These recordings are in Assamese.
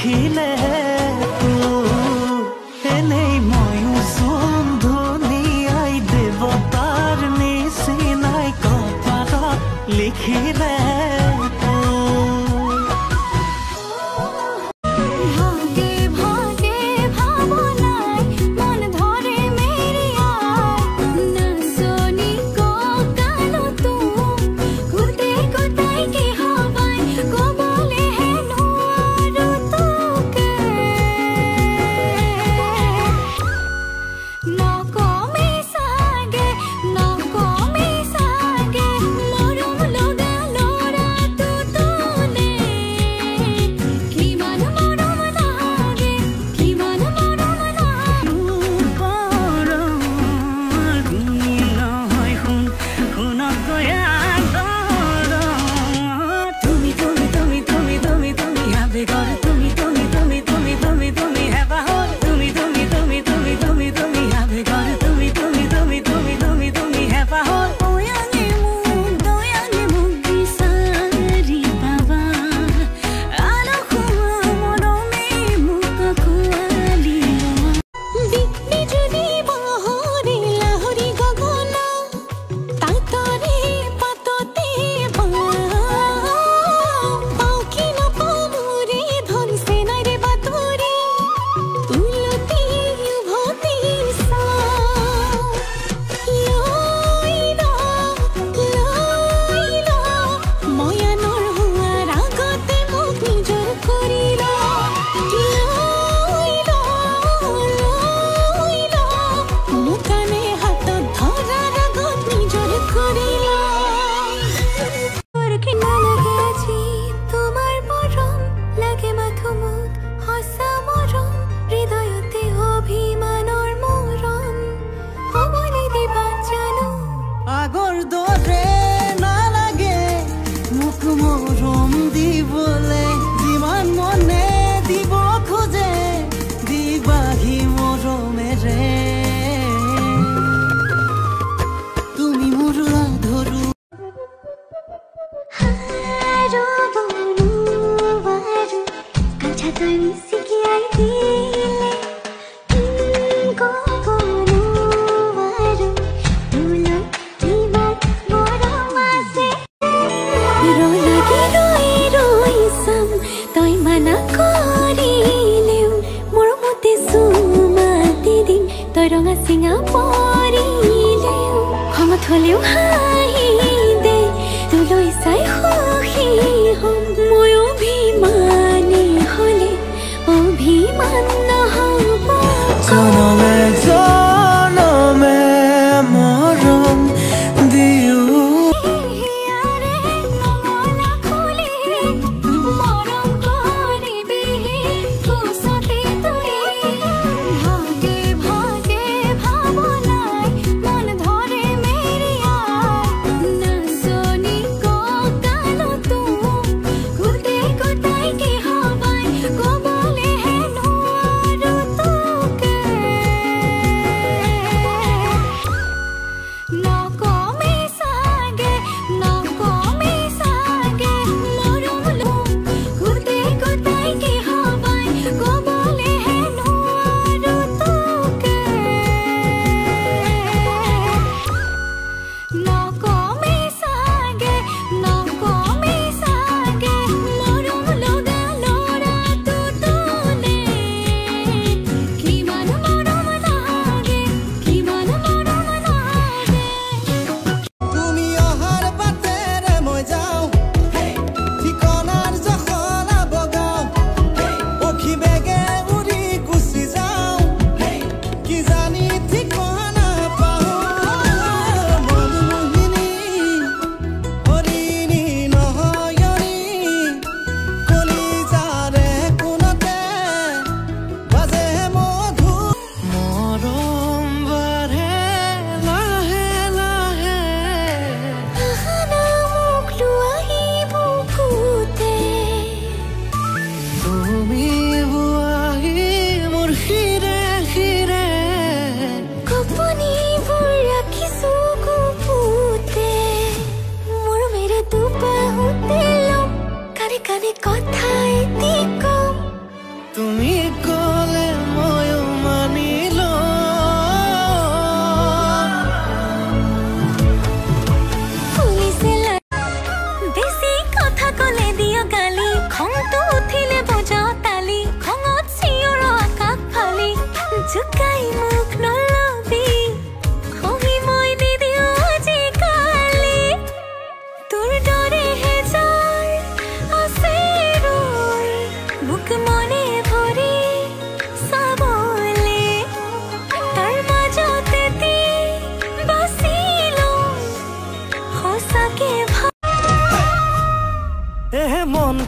লিখিলে এনেই ময়ো চোন ধুনীয়াই দেৱতাৰ নিচিনাই কপালত লিখিলে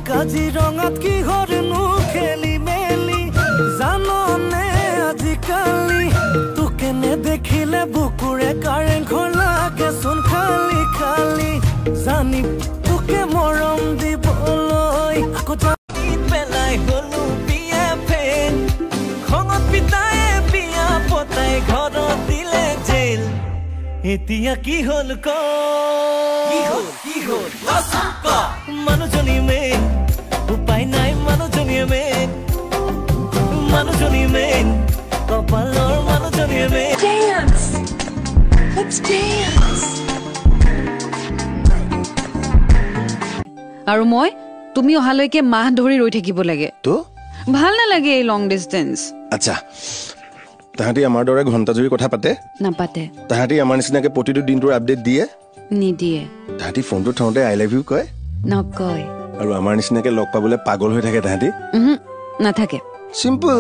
কাজিৰঙাত কিহৰনো খেলি মেলি জাননে আজিকালি তোকে নেদেখিলে বুকুৰে কাৰেংঘৰ লাগেচোন খালি খালি জানি তোকে মৰম দিবলৈ আকৌ পেলাই গলো বিয়া ফেন খঙত পিতায়ে বিয়া পতাই ঘৰত দিলে জেল এতিয়া কি হ'ল ক মানুহজনী মেইন উপায় নাই মানুহজনীয়ে মেইন মানুহজনী মেইন কপালৰ মানুহজনীয়ে মেইন Dance! Let's dance! আৰু মই তুমি অহালৈকে মাহ ধৰি ৰৈ থাকিব লাগে তো ভাল নালাগে এই লং ডিস্টেন্স আচ্ছা তাহাঁতি আমাৰ দৰে ঘণ্টাজুৰি কথা পাতে নাপাতে তাহাঁতি আমাৰ নিচিনাকে প্ৰতিটো দিনটোৰ আপডেট দিয়ে নিদিয়ে তাহাঁতি ফোনটো থওঁতে আই লাভ ইউ কয় নকয় আৰু আমাৰ নিচিনাকে লগ পাবলৈ পাগল হৈ থাকে তাহাঁতি নাথাকে চিম্পল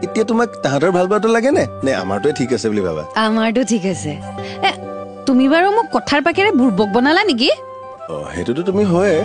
এতিয়া তোমাক তাহাঁতৰ ভাল পোৱাটো লাগে নে আমাৰটোৱে ঠিক আছে বুলি ভাবা আমাৰটো ঠিক আছে তুমি বাৰু মোক কথাৰ পাকেৰে বুৰ্বক বনালা নেকি সেইটোতো তুমি হয়